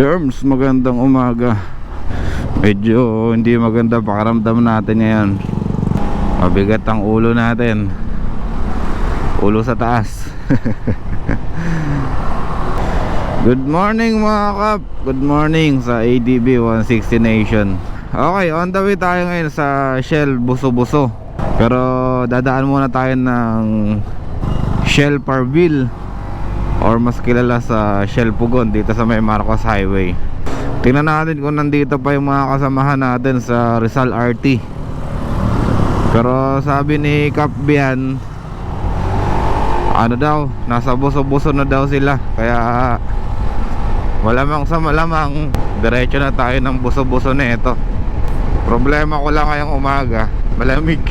Terms, magandang umaga. Medyo hindi maganda pakiramdam natin ngayon. Mabigat ang ulo natin. Ulo sa taas. Good morning mga kap. Good morning sa ADB 160 Nation. Okay, on the way tayo ngayon sa Shell Buso-Buso. Pero dadaan muna tayo ng Shell Parville, or mas kilala sa Shell Pugon, dito sa may Marcos Highway. Tingnan natin kung nandito pa yung mga kasamahan natin sa Rizal RT. Pero sabi ni Kap Bian, ano daw, nasa Buso-Buso na daw sila. Kaya malamang sa malamang diretso na tayo ng Buso-Buso na ito. Problema ko lang ngayong umaga, malamig.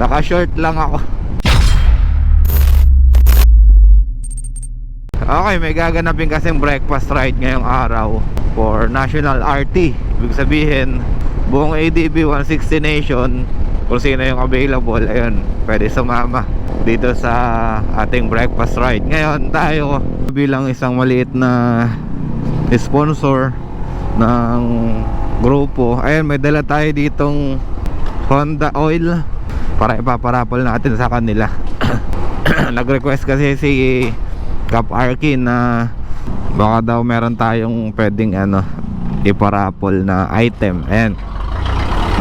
Naka-short lang ako. Okay, may gaganapin kasing breakfast ride ngayong araw for National RT. Ibig sabihin, buong ADB 160 Nation, kung sino yung available, ayun, pwede sumama dito sa ating breakfast ride. Ngayon tayo bilang isang maliit na sponsor ng grupo, ayun, may dala tayo ditong Honda Oil para ipaparapol natin sa kanila. Nag-request kasi si Kap Arkin na baka daw meron tayong pwedeng iparapol na item. Ayan,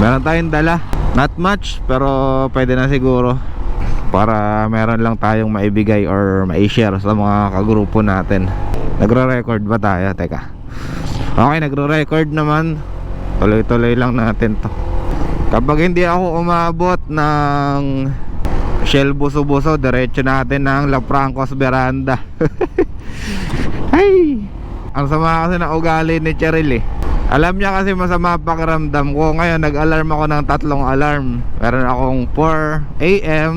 meron tayong dala, not much pero pwede na siguro, para meron lang tayong maibigay or ma-share sa mga kagrupo natin. Nagre-record ba tayo? Teka. Okay, nagre-record naman. Tuloy-tuloy lang natin to. Kapag hindi ako umabot ng Shell Buso-Buso, diretso natin ng La Francos Veranda. Ay, ang sama kasi ng ugali ni Cheryl eh. Alam niya kasi masama pakiramdam ko. Ngayon nag-alarm ako ng 3 alarm. Meron akong 4 AM,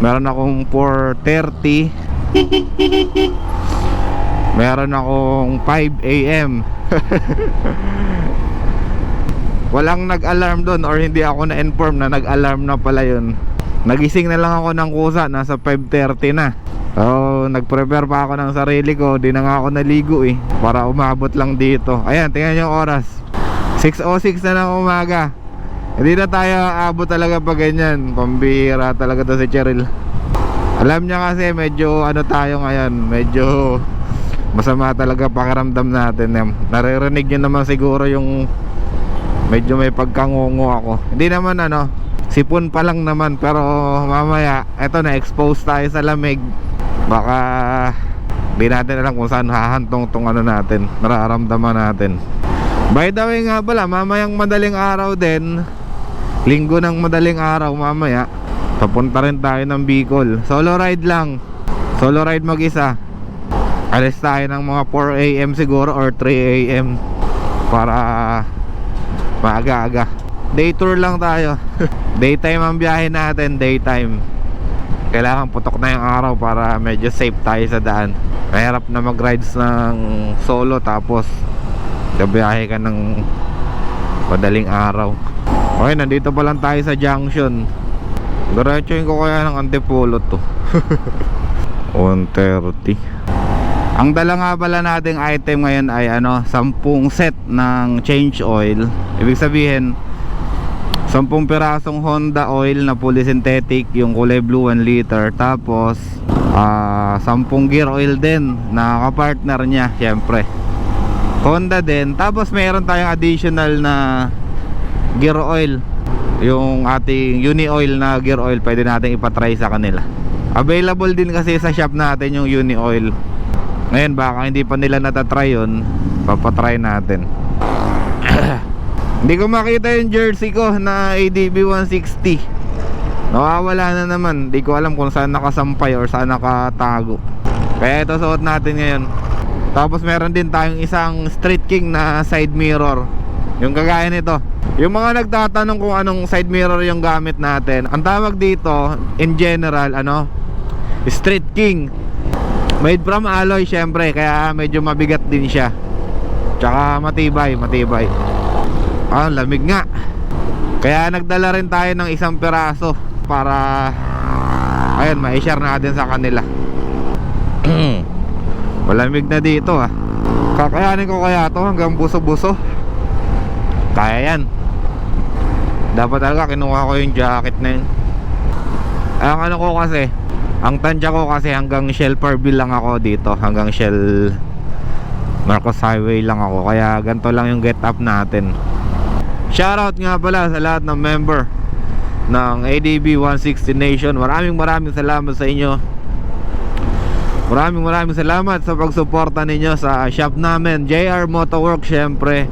meron akong 4:30, meron akong 5 AM. Walang nag-alarm doon, or hindi ako na-inform na nag-alarm na pala yun. Nagising na lang ako ng kusa, nasa 5:30 na. So nag-prepare pa ako ng sarili ko. Di na nga ako naligo eh, para umabot lang dito. Ayan, tingnan yung oras, 6:06 na ng umaga. Hindi na tayo aabot talaga pag ganyan. Pambihira talaga to si Cheryl. Alam niya kasi medyo tayo ngayon, medyo masama talaga pakiramdam natin. Naririnig niyo naman siguro yung medyo may pagkangungo ako. Hindi naman sipon pa lang naman, pero mamaya eto, na-expose tayo sa lamig. Baka di natin alam kung saan hahantong tong natin, nararamdaman natin. By the way nga pala, mamayang madaling araw din, linggo ng madaling araw, mamaya papunta rin tayo ng Bicol. Solo ride lang, solo ride mag-isa. Alis tayo ng mga 4 AM siguro or 3 AM para maaga-aga. Day tour lang tayo. Daytime ang biyahe natin, daytime. Kailangan putok na yung araw para medyo safe tayo sa daan. Mahirap na mag-rides ng solo tapos gabiyahe ka ng madaling araw. Okay, nandito pa lang tayo sa junction. Diretsuin ko kaya ng Antipolo to. 1:30. Ang dala nga pala nating item ngayon ay 10 set ng change oil. Ibig sabihin 10 pirasong Honda Oil na fully synthetic, yung kulay blue 1 liter. Tapos 10 gear oil din na kapartner niya, syempre Honda din. Tapos mayroon tayong additional na gear oil, yung ating Uni Oil na gear oil. Pwede natin ipatry sa kanila. Available din kasi sa shop natin yung Uni Oil. Ngayon baka hindi pa nila natatry yun, papatry natin. Hindi ko makita yung jersey ko na ADB 160. Nawawala na naman. Hindi ko alam kung saan nakasampay or saan nakatago. Kaya ito suot natin ngayon. Tapos meron din tayong isang Street King na side mirror, yung kagaya nito. Yung mga nagtatanong kung anong side mirror yung gamit natin, ang tawag dito in general Street King. Made from alloy syempre, kaya medyo mabigat din siya. Tsaka matibay. Lamig nga. Kaya nagdala rin tayo ng 1 piraso para ayun, ma-share natin sa kanila. Malamig na dito Kakayanin ko kaya to hanggang Buso-Buso? Kaya yan. Dapat talaga kinuha ko yung jacket na yun. Ang ano ko kasi, ang tansya ko kasi hanggang Shell Parville lang ako dito. Hanggang Shell Marcos Highway lang ako. Kaya ganito lang yung get up natin. Shoutout nga pala sa lahat ng member ng ADB 160 Nation. Maraming salamat sa inyo. Maraming salamat sa pagsuporta ninyo sa shop namin, JR Motoworks. Syempre,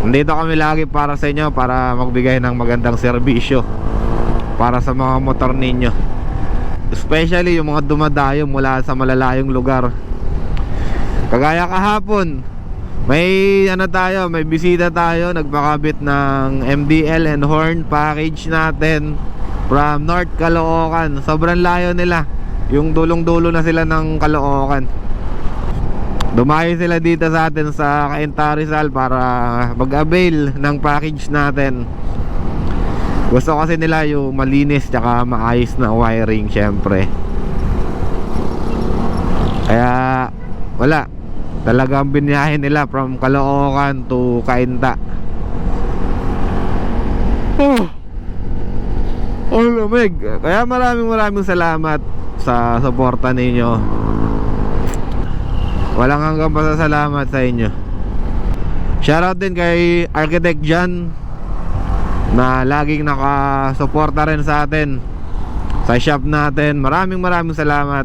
nandito kami lagi para sa inyo, para magbigay ng magandang serbisyo para sa mga motor ninyo, especially yung mga dumadayo mula sa malalayong lugar. Kagaya kahapon, may bisita tayo, nagpakabit ng MDL and horn package natin from North Caloocan. Sobrang layo nila, yung dulong-dulo na sila ng Caloocan. Dumayo sila dito sa atin sa Cainta Rizal para mag-avail ng package natin. Gusto kasi nila yung malinis tsaka maayos na wiring, syempre. Kaya wala, talagang biniyahin nila from Caloocan to Cainta. Oh, lamig. Kaya maraming salamat sa suporta ninyo. Walang hanggang pasasalamat sa inyo. Shoutout din kay Architect John na laging nakasuporta rin sa atin sa shop natin. Maraming salamat.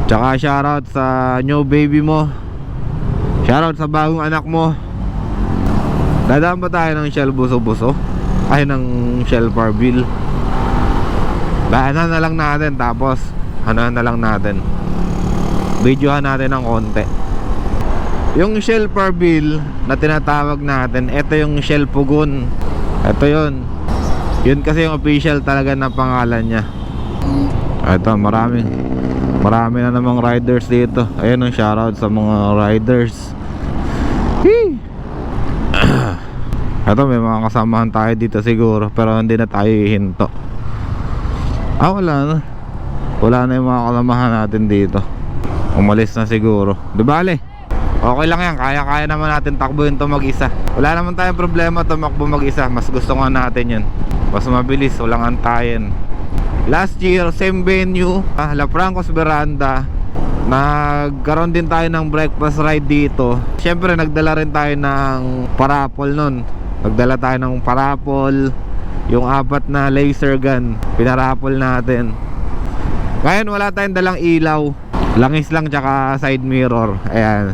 Tsaka shoutout sa new baby mo. Shoutout sa bagong anak mo. Dadaan ba tayo ng Shell Buso-Buso? Ay, ng Shell Parville. Daanan na lang natin, tapos ano na lang natin, videohan natin ng konti. Yung Shell Parville na tinatawag natin, ito yung Shell Pugon. Ito yun. Yun kasi yung official talaga na pangalan niya. Ito, marami na namang riders dito. Ayun ang shoutout sa mga riders. Ito, may mga kasamahan tayo dito siguro, pero hindi na tayo hihinto. Wala na yung mga kasamahan natin dito. Umalis na siguro. Di bale, okay lang yan, kaya naman natin takbuhin to mag-isa. Wala naman tayong problema tumakbo mag-isa. Mas gusto nga natin yun, mas mabilis, walang antayin. Last year, same venue, La Francos Veranda, nagkaroon din tayo ng breakfast ride dito. Siyempre nagdala rin tayo ng parapol nun. Nagdala tayo ng parapol, yung 4 na laser gun, pinarapol natin. Ngayon wala tayong dalang ilaw, langis lang tsaka side mirror. Ayan.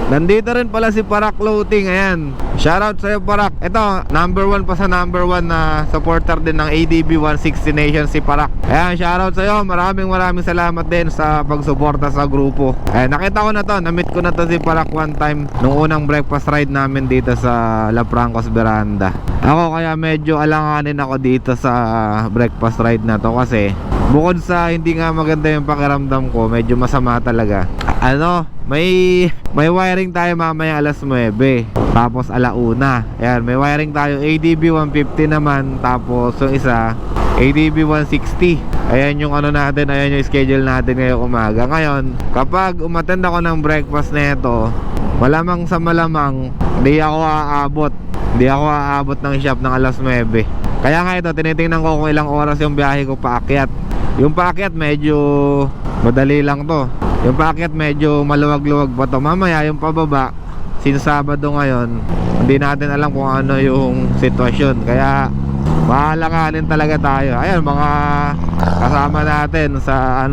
Nandito rin pala si Parak Clothing. Ayan, shoutout sa'yo Parak. Ito, number 1 pa sa number 1 na supporter din ng ADB 160 Nation, si Parak. Ayan, shoutout sa'yo. Maraming salamat din sa pagsuporta sa grupo. Ayan, nakita ko na to, na-meet ko na to si Parak one time nung unang breakfast ride namin dito sa La Francos Veranda. Ako kaya medyo alanganin ako dito sa breakfast ride na to kasi bukod sa hindi nga maganda yung pakiramdam ko, medyo masama talaga. May wiring tayo mamaya alas 9, tapos alauna. Ayan, may wiring tayo ADB 150 naman, tapos yung isa ADB 160. Ayan yung ano natin, ayan yung schedule natin ngayong umaga. Ngayon, kapag umattend ako ng breakfast na ito, malamang sa malamang hindi ako aabot ng shop ng alas 9. Kaya nga ito, tinitingnan ko kung ilang oras yung biyahe ko paakyat. Yung paakyat medyo madali lang to. Yung paakyat medyo maluwag-luwag pa to. Mamaya yung pababa, since Sabado ngayon, hindi natin alam kung ano yung sitwasyon. Kaya mahalakanin talaga tayo. Ayan, mga kasama natin sa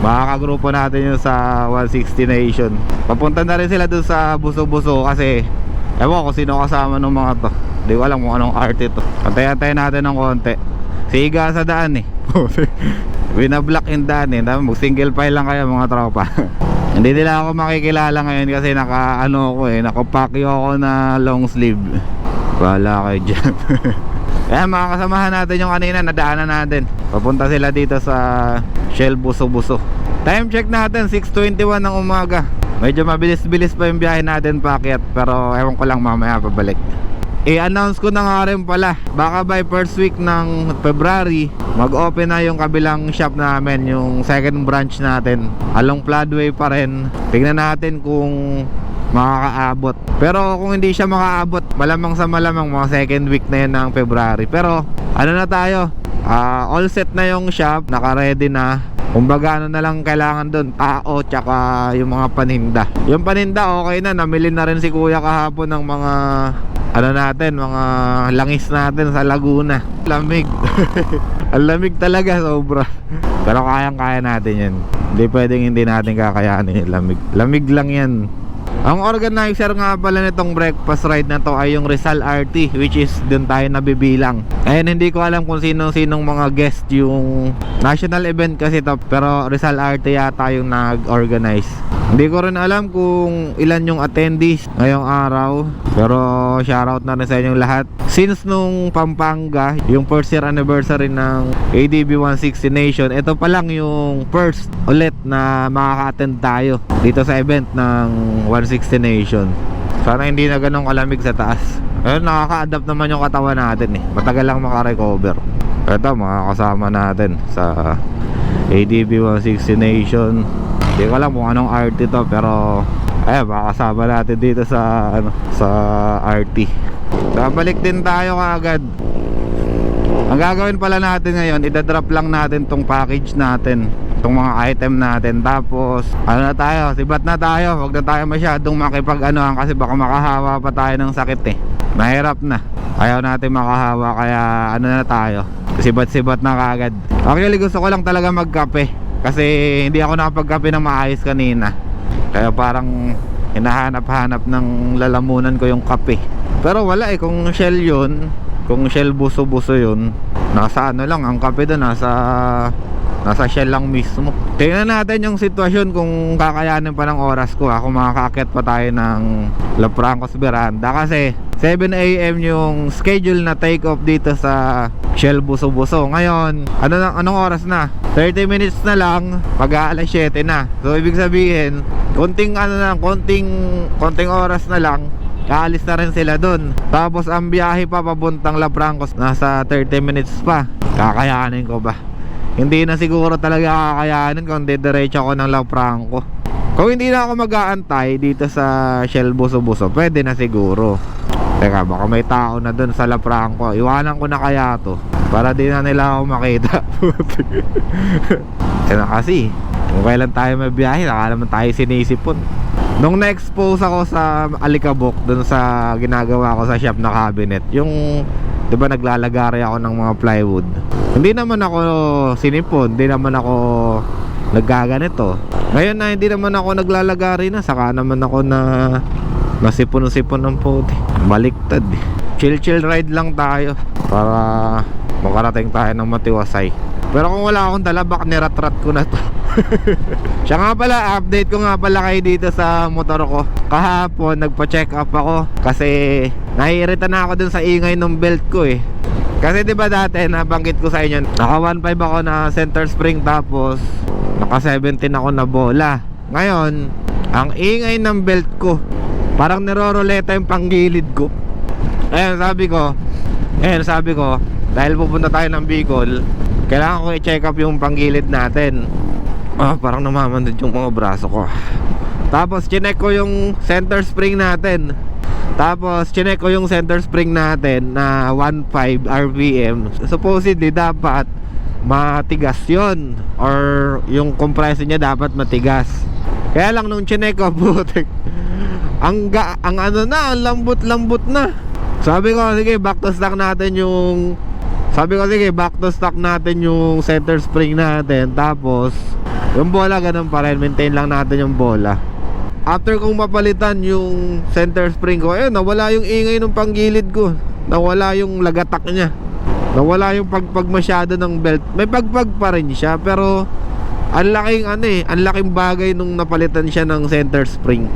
mga kagrupo natin yung sa 160 Nation. Papunta na rin sila dun sa Buso-Buso kasi ewan ko sino kasama ng mga to. Hindi ko alam kung anong arte to. Antay-antay natin ng konti. Siga sa daan binablock yung daan mag single file lang kayo mga tropa. Hindi nila ako makikilala ngayon kasi nakapakyo ako na long sleeve. Wala kayo dyan. Kaya mga kasamahan natin yung kanina, nadaanan natin. Papunta sila dito sa Shell Buso-Buso. Time check natin 6:21 ng umaga. Medyo mabilis-bilis pa yung biyahe natin paakyat, pero ewan ko lang mamaya pabalik. i-announce ko na nga rin pala, baka by first week ng February mag-open na yung kabilang shop namin, yung second branch natin along Floodway pa rin. Tingnan natin kung makakaabot. Pero kung hindi siya makaabot, malamang sa malamang mga second week na yun ng February. Pero ano na tayo, all set na yung shop, naka-ready na. Kumbaga ano na lang kailangan doon, tao tsaka yung mga paninda. Yung paninda okay na, namili na rin si kuya kahapon ng mga ano natin, mga langis natin sa Laguna. Lamig. Ang lamig talaga, sobra. Pero kayang-kaya natin yan. Hindi pwedeng hindi natin kakayanin yung lamig. Lamig lang yan. Ang organizer nga pala nitong breakfast ride na to ay yung Rizal RT, which is dun tayo nabibilang. Ayun, hindi ko alam kung sinong mga guest yung national event kasi to, pero Rizal RT yata yung nag-organize. Hindi ko rin alam kung ilan yung attendees ngayong araw, pero shoutout na rin sa inyong lahat. Since nung Pampanga, yung first year anniversary ng ADB 160 Nation, ito pa lang yung first ulit na makaka-attend tayo dito sa event ng 160 Nation. Sana hindi na ganun kalamig sa taas. Ayun, nakaka-adapt naman yung katawan natin eh. Matagal lang makarecover. Ito, mga kasama natin sa ADB 160 Nation. Hindi ko alam kung anong RT to, pero ayun, makakasama natin dito sa sa RT. Babalik din tayo kaagad. Ang gagawin pala natin ngayon, idadrop lang natin tong package natin, tong mga item natin. Tapos ano na tayo, sibat na tayo. Huwag na tayo masyadong makipag-anuhan kasi baka makahawa pa tayo ng sakit eh. Mahirap na, ayaw natin makahawa, kaya ano na tayo, sibat-sibat na kaagad. Actually gusto ko lang talaga magkape kasi hindi ako nakapagkape ng maayos kanina. Kaya parang hinahanap-hanap ng lalamunan ko yung kape. Pero wala eh, kung shell yun, kung shell buso-buso yun, nasa ano lang, ang kape doon nasa shell lang mismo. Tingnan natin yung sitwasyon kung kakayanin pa ng oras ko kung makakakit pa tayo ng La Francos Veranda. Kasi 7 AM yung schedule na take off dito sa Shell Buso-Buso. Ngayon, anong oras na? 30 minutes na lang, pag-aalas 7 na. So ibig sabihin, konting oras na lang, kaalis na rin sila dun. Tapos ang biyahe pa papuntang La Francos, nasa 30 minutes pa. Kakayanin ko ba? Hindi na siguro talaga kakayanin kung didiretso ako ng La Franco. Kung hindi na ako mag-aantay dito sa Shell Buso-Buso, pwede na siguro. Teka, baka may tao na dun sa La Franco. Iwanan ko na kaya to para di na nila ako makita. Kaya kasi kung kailan tayo may biyahe, saka naman tayo sinisipon. Nung na-expose ako sa Alikabok, dun sa ginagawa ko sa shop na cabinet, yung diba naglalagari ako ng mga plywood, hindi naman ako sinipon, hindi naman ako naggaganito. Ngayon na hindi naman ako naglalagari na, saka naman ako na nasipon-sipon ng puti. Baliktad eh. Chill ride lang tayo para makarating tayo ng matiwasay. Pero kung wala akong dala, baka niratrat ko na to. Siya nga pala, update ko nga pala kayo dito sa motor ko. Kahapon nagpa-check up ako kasi naiirita na ako dun sa ingay ng belt ko eh. Kasi diba dati nabanggit ko sa inyo, naka 1.5 ako na center spring, tapos naka 17 ako na bola. Ngayon, ang ingay ng belt ko, parang niroroleta yung panggilid ko. Ayun, sabi ko, dahil pupunta tayo ng Bicol, kailangan ko i-check up yung panggilid natin. Parang namamandad yung mga braso ko. Tapos chinek ko yung center spring natin. Na 1.5 RPM. Supposedly dapat matigas yun, or yung compressor niya dapat matigas. Kaya lang nung chinek ko, putik, ang lambot na. Sabi ko sige, back to stock natin yung center spring natin. Tapos yung bola ganun pa rin, maintain lang natin yung bola. After kong mapalitan yung center spring ko, nawala yung ingay ng panggilid ko, nawala yung lagatak niya, nawala yung pagpag masyado ng belt. May pagpag pa rin siya, pero ang laking bagay nung napalitan siya ng center spring.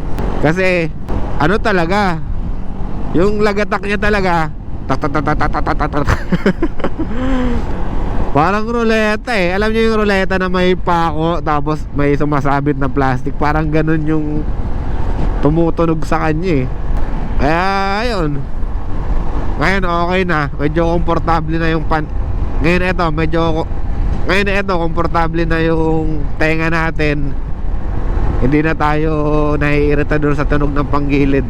Kasi talaga, yung lagatak niya talaga parang ruleta eh. Alam niyo yung ruleta na may pako tapos may sumasabit na plastic, parang ganun yung tumutunog sa kanya eh. Kaya ayun, Ngayon okay na, medyo komportable na yung Ngayon ito, komportable na yung tenga natin. Hindi na tayo naiirita doon sa tunog ng panggilid.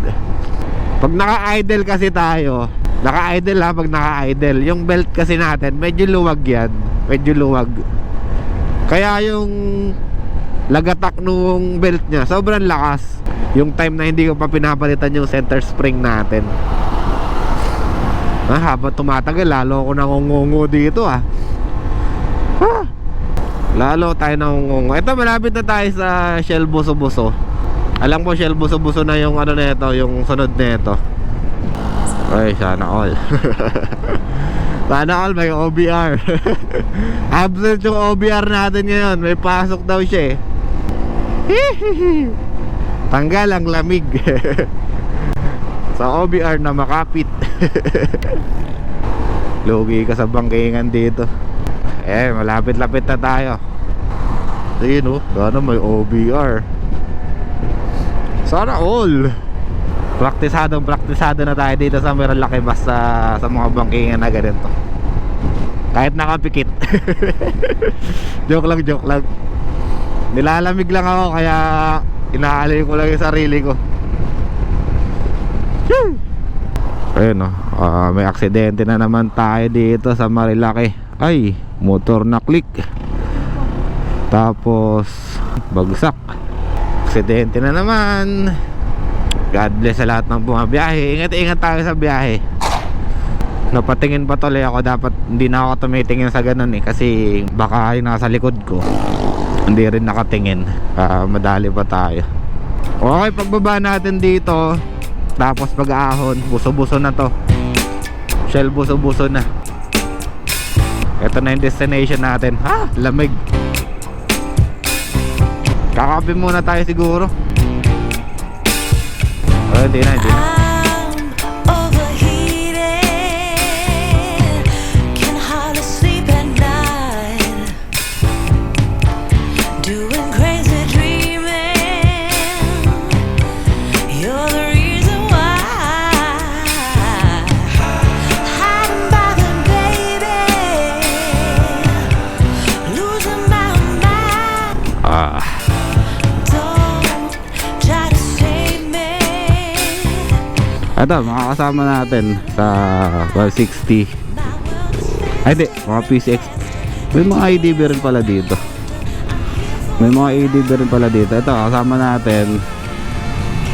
Pag naka-idle kasi tayo, naka-idle ha, pag naka-idle, yung belt kasi natin, medyo luwag yan. Medyo luwag. Kaya yung lagatak nung belt niya, sobrang lakas. Yung time na hindi ko pa pinapalitan yung center spring natin. Habang tumatagal, lalo ako nangungungo dito lalo tayo nangungungo. Ito, malapit na tayo sa Shell Buso-Buso. Alam ko Shell Buso-Buso na yung ano na ito, yung sunod na ito. Ay, sana all. Sana all may OBR. Absent yung OBR natin ngayon. May pasok daw siya Tanggal ang lamig. Sa OBR na makapit. Lugi ka sa bangkingan dito. Malapit-lapit na tayo. Ayun sana may OBR. Sana all. Praktisado na tayo dito sa Meralaki basta sa mga bangkingan na ganito. Kahit nakapikit. Joke lang. Nilalamig lang ako kaya inaalay ko lang yung sarili ko. Ayun may aksidente na naman tayo dito sa Marilaki. Ay, motor na click. Tapos bagsak. Aksidente na naman. God bless sa lahat ng bumabiyahe. Ingat tayo sa biyahe. Napatingin pa tuloy ako. Dapat hindi na ako tumitingin sa ganun kasi baka yung nasa likod ko hindi rin nakatingin. Madali pa tayo. Okay, pagbaba natin dito, tapos pag-ahon, buso-buso na to. Shell buso-buso na. Ito na yung destination natin. Lamig. Kakape muna tayo siguro. Hindi na. Ito, makakasama natin sa 160. Ay di, mga PCX. May mga ADB rin pala dito. Ito, kasama natin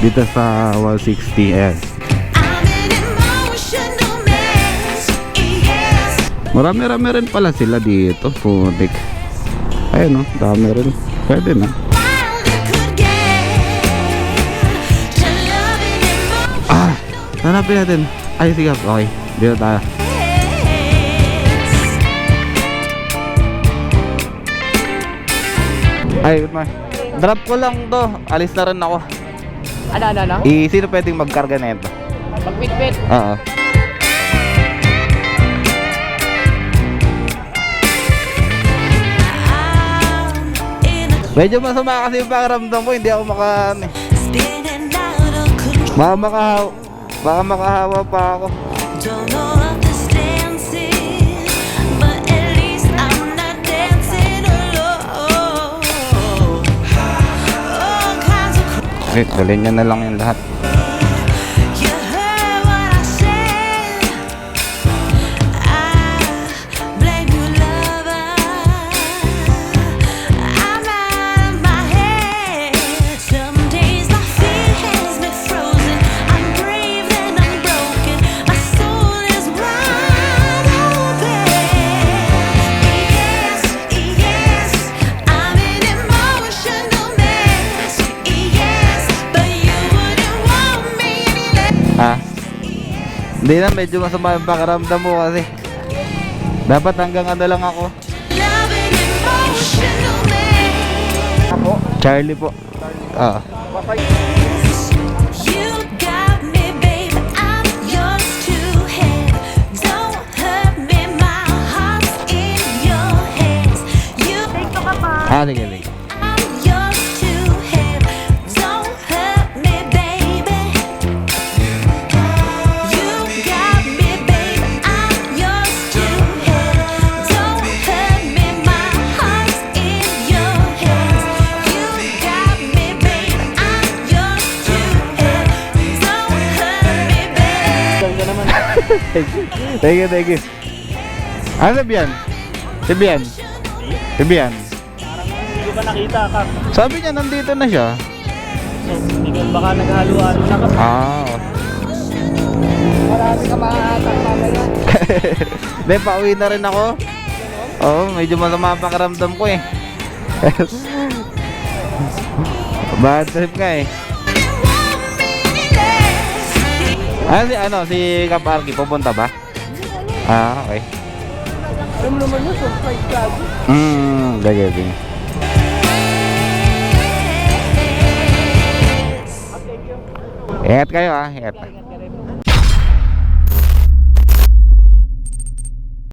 dito sa 160. Ayan. Marami rin pala sila dito. Putik. Ayun dami rin. Pwede na. Hanapin natin. Ay, sige. Okay. Dito tayo. Ay, good morning. Drop ko lang to. Alis na rin ako. Ano? Sino pwedeng magkarga na ito? Magpit-pit. Oo. Medyo masama kasi yung pakiramdam ko. Hindi ako Baka makahawa pa ako. Okay, dalhin niya na lang yung lahat. Hindi na, medyo masama yung pakiramdam mo kasi dapat hanggang ano lang ako. Charlie po. Sige. Thank you, thank you. Ano si Bian? Si Bian? Si Bian? Hindi ko ba nakita ka? Sabi niya nandito na siya. Hindi ko baka naghalo-halo na ka. Ah. Marami ka makakatak mamaya. Hindi, pauwi na rin ako. Oo, medyo masama ang pakiramdam ko eh. Bad trip ka eh. Si Kap Arky, pupunta ba? Ah, okay. Alam naman yun, surprise lagi. Gagawin. Ingat kayo ah, ingat.